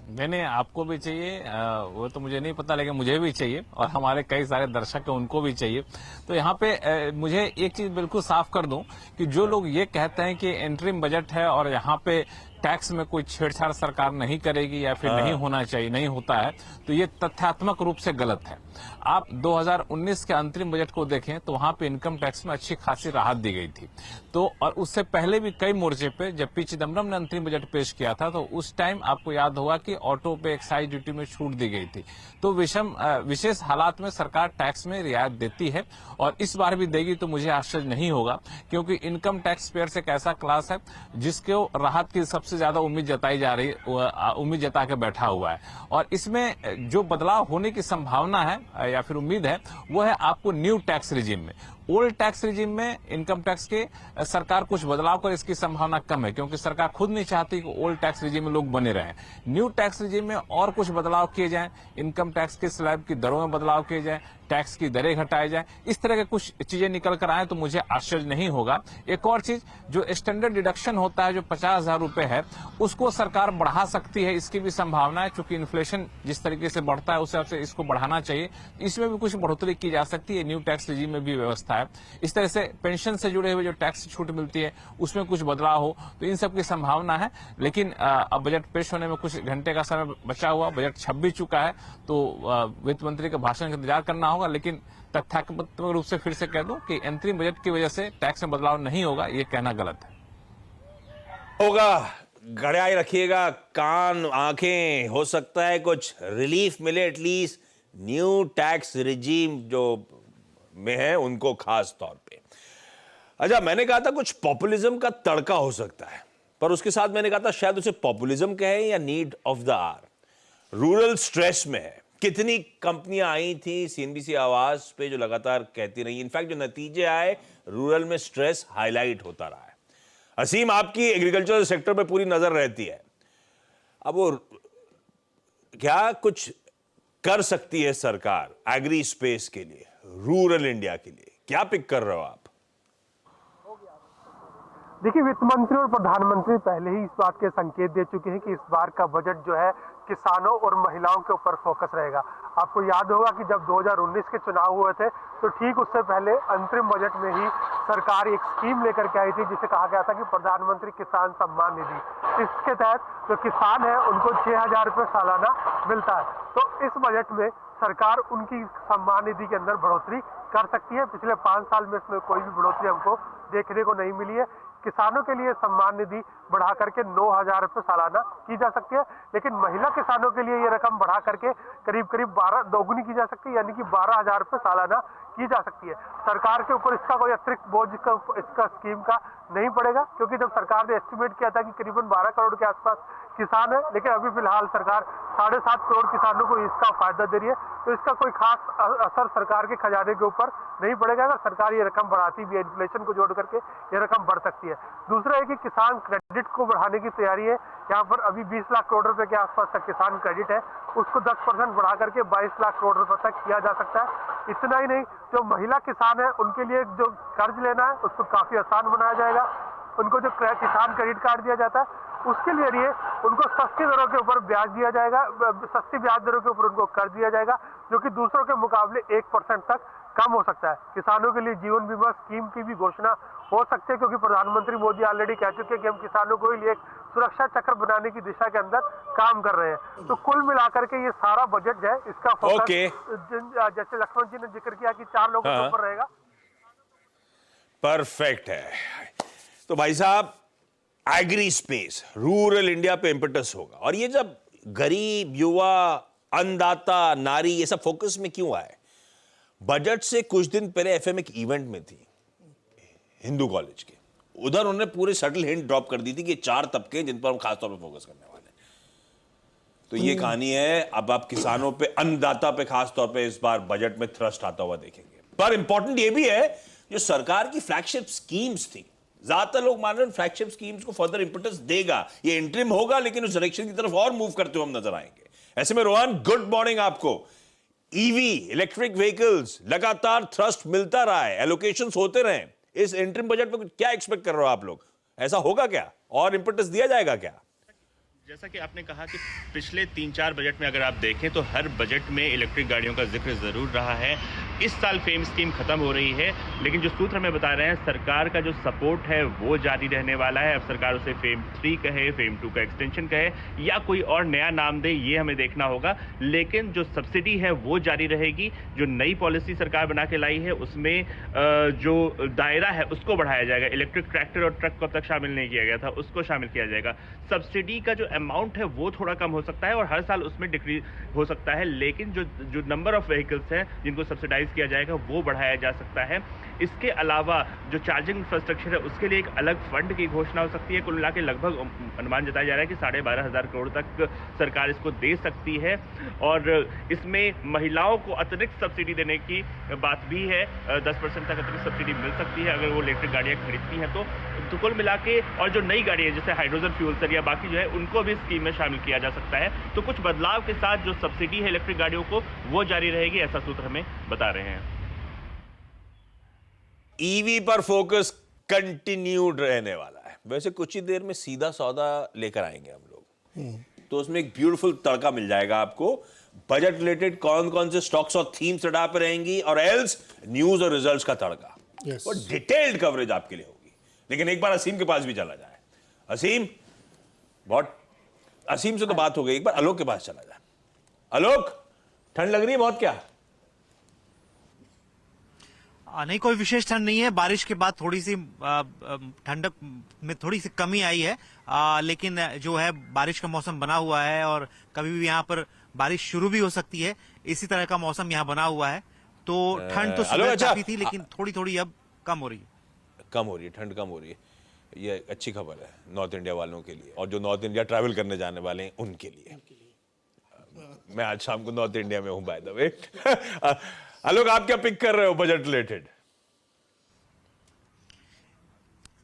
नहीं नहीं, आपको भी चाहिए, वो तो मुझे नहीं पता, लेकिन मुझे भी चाहिए और हमारे कई सारे दर्शक हैं उनको भी चाहिए। तो यहाँ पे मुझे एक चीज बिल्कुल साफ कर दूं कि जो लोग ये कहते हैं कि इंटरिम बजट है और यहाँ पे टैक्स में कोई छेड़छाड़ सरकार नहीं करेगी या फिर नहीं होना चाहिए, नहीं होता है, तो ये तथ्यात्मक रूप से गलत है। आप 2019 के अंतरिम बजट को देखें तो वहां पे इनकम टैक्स में अच्छी खासी राहत दी गई थी। तो और उससे पहले भी कई मोर्चे पे जब पी चिदम्बरम ने अंतरिम बजट पेश किया था तो उस टाइम आपको याद होगा कि ऑटो पे एक्साइज ड्यूटी में छूट दी गई थी। तो विशेष हालात में सरकार टैक्स में रियायत देती है और इस बार भी देगी, तो मुझे आश्चर्य नहीं होगा, क्योंकि इनकम टैक्स पेयर एक ऐसा क्लास है जिसको राहत की सबसे ज्यादा उम्मीद जताई जा रही, उम्मीद जता के बैठा हुआ है। और इसमें जो बदलाव होने की संभावना है या फिर उम्मीद है वो है आपको न्यू टैक्स रिजीम में। ओल्ड टैक्स रिजीम में इनकम टैक्स के सरकार कुछ बदलाव कर, इसकी संभावना कम है, क्योंकि सरकार खुद नहीं चाहती कि ओल्ड टैक्स रिजीम में लोग बने रहें। न्यू टैक्स रिजीम में और कुछ बदलाव किए जाएं, इनकम टैक्स के स्लैब की दरों में बदलाव किए जाएं, टैक्स की दरें घटाई जाए, इस तरह के कुछ चीजें निकल कर आए तो मुझे आश्चर्य नहीं होगा। एक और चीज, जो स्टैंडर्ड डिडक्शन होता है जो 50,000 रुपए है, उसको सरकार बढ़ा सकती है, इसकी भी संभावना है, क्योंकि इन्फ्लेशन जिस तरीके से बढ़ता है उस हिसाब से इसको बढ़ाना चाहिए। इसमें भी कुछ बढ़ोतरी की जा सकती है, न्यू टैक्स रिजीम में भी व्यवस्था है। इस तरह से पेंशन से जुड़े हुए जो टैक्स छूट मिलती है उसमें कुछ बदलाव हो, तो इन सब की संभावना है। लेकिन अब बजट पेश होने में कुछ घंटे का समय बचा हुआ, बजट छप भी चुका है, तो वित्त मंत्री के भाषण का इंतजार करना होगा। लेकिन तथ्यात्मक रूप से फिर से कह दूं कि अंतरिम बजट की वजह से टैक्स में बदलाव नहीं होगा, ये कहना गलत है। होगा, गड़ाई रखिएगा कान आंखें, हो सकता है कुछ रिलीफ मिले एटलीस्ट न्यू टैक्स रिजीम जो में है उनको खास तौर पे। अच्छा, मैंने कहा था कुछ पॉपुलिज्म का तड़का हो सकता है, पर उसके साथ मैंने कहा था शायद उसे पॉपुलिज्म कहें या need of the hour. Rural stress में है। कितनी कंपनियां आई थी सीएनबीसी आवाज पे जो लगातार कहती रही, इनफैक्ट जो नतीजे आए रूरल में स्ट्रेस हाईलाइट होता रहा है। असीम, आपकी एग्रीकल्चर सेक्टर पे पूरी नजर रहती है, अब वो क्या कुछ कर सकती है सरकार एग्री स्पेस के लिए, रूरल इंडिया के लिए, क्या पिक कर रहे हो आप? देखिए, वित्त मंत्री और प्रधानमंत्री पहले ही इस बात के संकेत दे चुके हैं कि इस बार का बजट जो है किसानों और महिलाओं के ऊपर फोकस रहेगा। आपको याद होगा कि जब 2019 के चुनाव हुए थे तो ठीक उससे पहले अंतरिम बजट में ही सरकार एक स्कीम लेकर के आई थी जिसे कहा गया था कि प्रधानमंत्री किसान सम्मान निधि। इसके तहत जो किसान है उनको 6,000 रुपये सालाना मिलता है। तो इस बजट में सरकार उनकी सम्मान निधि के अंदर बढ़ोतरी कर सकती है। पिछले 5 साल में इसमें कोई भी बढ़ोतरी हमको देखने को नहीं मिली है। किसानों के लिए सम्मान निधि बढ़ा करके 9,000 रुपये सालाना की जा सकती है, लेकिन महिला किसानों के लिए ये रकम बढ़ा करके करीब 12 दोगुनी की जा सकती है, यानी कि 12,000 रुपये सालाना की जा सकती है। सरकार के ऊपर इसका कोई अतिरिक्त बोझ इसका स्कीम का नहीं पड़ेगा, क्योंकि जब सरकार ने एस्टिमेट किया था कि करीबन 12 करोड़ के आसपास किसान है, लेकिन अभी फिलहाल सरकार 7.5 करोड़ किसानों को इसका फायदा दे रही है, तो इसका कोई खास असर सरकार के खजाने के ऊपर नहीं पड़ेगा। अगर सरकार ये रकम बढ़ाती भी है, इन्फ्लेशन को जोड़ करके ये रकम बढ़ सकती है। दूसरा है कि किसान क्रेडिट को बढ़ाने की तैयारी है। यहाँ पर अभी 20 लाख करोड़ रुपए के आसपास तक किसान क्रेडिट है, उसको 10% बढ़ा करके 22 लाख करोड़ रुपए तक किया जा सकता है। इतना ही नहीं, जो महिला किसान है उनके लिए जो कर्ज लेना है उसको काफी आसान बनाया जाएगा। उनको जो किसान क्रेडिट कार्ड दिया जाता है उसके लिए उनको सस्ती दरों के ऊपर ब्याज दिया जाएगा, सस्ती ब्याज दरों के ऊपर उनको कर्ज दिया जाएगा, जो कि दूसरों के मुकाबले 1% तक कम हो सकता है। किसानों के लिए जीवन बीमा स्कीम की भी घोषणा हो सकती है, क्योंकि प्रधानमंत्री मोदी ऑलरेडी कह चुके हैं कि हम किसानों को लिए एक सुरक्षा चक्र बनाने की दिशा के अंदर काम कर रहे हैं। तो कुल मिलाकर के ये सारा बजट जो है इसका फोकस जैसे लक्ष्मण जी ने जिक्र किया कि 4 लोगों के ऊपर रहेगा। परफेक्ट है। तो भाई साहब, एग्री स्पेस रूरल इंडिया पे इंपटस होगा, और ये जब गरीब, युवा, अन्नदाता, नारी, ये सब फोकस में क्यों आए? बजट से कुछ दिन पहले एफएम एक इवेंट में थी हिंदू कॉलेज के, उधर उन्होंने पूरे सटल हिंट ड्रॉप कर दी थी कि 4 तबके जिन पर हम खासतौर पर फोकस करने वाले हैं। तो ये कहानी है, अब आप किसानों पे, अन्नदाता पे खासतौर पे इस बार बजट में थ्रस्ट आता हुआ देखेंगे। पर इंपॉर्टेंट ये भी है, जो सरकार की फ्लैगशिप स्कीम्स थी, ज्यादातर लोग मान रहे हैं फ्लैगशिप स्कीम्स को फर्दर इंपटस देगा, ये इंटरिम होगा लेकिन उस डायरेक्शन की तरफ और मूव करते हुए हम नजर आएंगे। ऐसे में रोहन, गुड मॉर्निंग आपको। ईवी, इलेक्ट्रिक व्हीकल्स, लगातार थ्रस्ट मिलता रहा है, एलोकेशंस होते रहे, इस इंटरिम बजट में क्या एक्सपेक्ट कर रहे हो आप लोग? ऐसा होगा क्या और इंपटस दिया जाएगा क्या? जैसा कि आपने कहा कि पिछले 3-4 बजट में अगर आप देखें तो हर बजट में इलेक्ट्रिक गाड़ियों का जिक्र ज़रूर रहा है। इस साल फेम स्कीम ख़त्म हो रही है, लेकिन जो सूत्र हमें बता रहे हैं सरकार का जो सपोर्ट है वो जारी रहने वाला है। अब सरकार उसे फेम 3 कहे, फेम 2 का एक्सटेंशन कहे या कोई और नया नाम दे, ये हमें देखना होगा। लेकिन जो सब्सिडी है वो जारी रहेगी। जो नई पॉलिसी सरकार बना के लाई है उसमें जो दायरा है उसको बढ़ाया जाएगा। इलेक्ट्रिक ट्रैक्टर और ट्रक को अब तक शामिल नहीं किया गया था, उसको शामिल किया जाएगा। सब्सिडी का जो अमाउंट है वो थोड़ा कम हो सकता है और हर साल उसमें डिक्रीज हो सकता है, लेकिन जो नंबर ऑफ व्हीकल्स हैं जिनको सब्सिडाइज किया जाएगा वो बढ़ाया जा सकता है। इसके अलावा जो चार्जिंग इंफ्रास्ट्रक्चर है उसके लिए एक अलग फंड की घोषणा हो सकती है। कुल मिला के लगभग अनुमान जताया जा रहा है कि 12,500 करोड़ तक सरकार इसको दे सकती है और इसमें महिलाओं को अतिरिक्त सब्सिडी देने की बात भी है। 10% तक अतिरिक्त सब्सिडी मिल सकती है अगर वो इलेक्ट्रिक गाड़ियां खरीदती हैं तो कुल मिला के। और जो नई गाड़ियां जैसे हाइड्रोजन फ्यूल सेल या बाकी जो है उनको भी स्कीम में शामिल किया जा सकता है। तो कुछ बदलाव के साथ जो सब्सिडी है इलेक्ट्रिक गाड़ियों को वो जारी रहेगी, ऐसा सूत्र हमें बता रहे हैं। ईवी पर फोकस कंटिन्यूड रहने वाला है। वैसे कुछ ही देर में सीधा सौदा लेकर आएंगे हम लोग, तो उसमें एक ब्यूटीफुल तड़का मिल जाएगा आपको। बजट रिलेटेड कौन कौन से स्टॉक्स और थीम्स रडार पे रहेंगी और एल्स न्यूज और रिजल्ट्स का तड़का और डिटेल्ड कवरेज आपके लिए होगी। लेकिन एक बार असीम के पास भी चला जाए। असीम से तो बात हो गई, एक बार आलोक के पास चला जाए। आलोक, ठंड लग रही है बहुत क्या? नहीं, कोई विशेष ठंड नहीं है। बारिश के बाद थोड़ी सी ठंडक में थोड़ी सी कमी आई है, लेकिन जो है बारिश का मौसम बना हुआ है और कभी भी यहाँ पर बारिश शुरू भी हो सकती है। इसी तरह का मौसम यहाँ बना हुआ है, तो ठंड तो सुबह काफी थी लेकिन थोड़ी थोड़ी अब कम हो रही है। ठंड कम हो रही है, ये अच्छी खबर है नॉर्थ इंडिया वालों के लिए और जो नॉर्थ इंडिया ट्रैवल करने जाने वाले हैं उनके लिए। मैं आज शाम को नॉर्थ इंडिया में हूं बाय द वे। आलोक, आप क्या पिक कर रहे हो बजट रिलेटेड?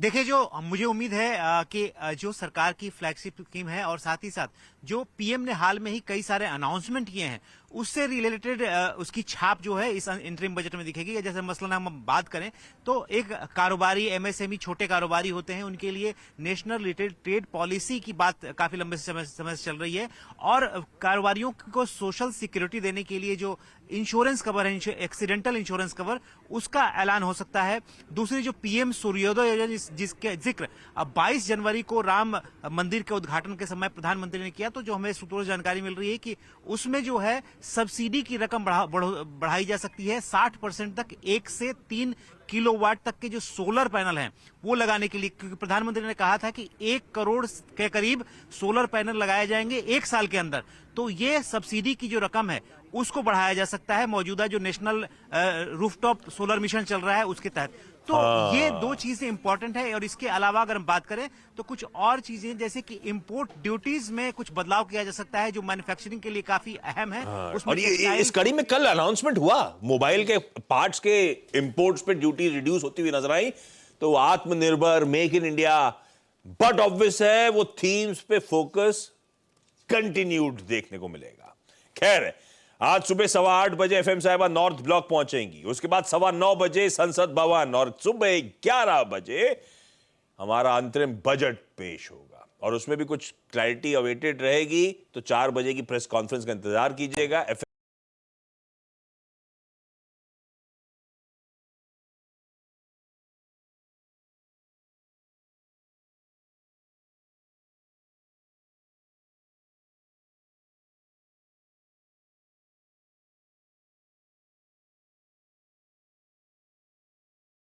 देखिए, जो मुझे उम्मीद है कि जो सरकार की फ्लैगशिप स्कीम है और साथ ही साथ जो पीएम ने हाल में ही कई सारे अनाउंसमेंट किए हैं उससे रिलेटेड उसकी छाप जो है इस इंटरिम बजट में दिखेगी। जैसे मसलन हम बात करें तो एक कारोबारी, एमएसएमई छोटे कारोबारी होते हैं, उनके लिए नेशनल रिटेल ट्रेड पॉलिसी की बात काफी लंबे समय से चल रही है और कारोबारियों को सोशल सिक्योरिटी देने के लिए जो इंश्योरेंस कवर है, एक्सीडेंटल इंश्योरेंस कवर, उसका ऐलान हो सकता है। दूसरी जो पीएम सूर्योदय योजना जिसके जिक्र अब 22 जनवरी को राम मंदिर के उद्घाटन के समय प्रधानमंत्री ने किया, तो जो हमें सूत्रों से जानकारी मिल रही है कि उसमें जो है सब्सिडी की रकम बढ़ाई जा सकती है 60% तक। 1 से 3 किलोवाट तक के जो सोलर पैनल हैं वो लगाने के लिए, क्योंकि प्रधानमंत्री ने कहा था कि 1 करोड़ के करीब सोलर पैनल लगाए जाएंगे 1 साल के अंदर, तो ये सब्सिडी की जो रकम है उसको बढ़ाया जा सकता है मौजूदा जो नेशनल रूफटॉप सोलर मिशन चल रहा है उसके तहत। तो ये 2 चीजें इंपॉर्टेंट है। और इसके अलावा अगर हम बात करें तो कुछ और चीजें जैसे कि इंपोर्ट ड्यूटीज में कुछ बदलाव किया जा सकता है जो मैन्युफैक्चरिंग के लिए काफी अहम है। और ये इस कड़ी में कल अनाउंसमेंट हुआ, मोबाइल के पार्ट्स के इंपोर्ट्स पे ड्यूटी रिड्यूस होती हुई नजर आई, तो आत्मनिर्भर, make in India, but obvious है वो थीम्स पे फोकस कंटिन्यूड देखने को मिलेगा। खैर, आज सुबह 8:15 बजे एफएम साहिबा नॉर्थ ब्लॉक पहुंचेंगी, उसके बाद 9:15 बजे संसद भवन और सुबह 11 बजे हमारा अंतरिम बजट पेश होगा और उसमें भी कुछ क्लैरिटी अवेटेड रहेगी। तो 4 बजे की प्रेस कॉन्फ्रेंस का इंतजार कीजिएगा।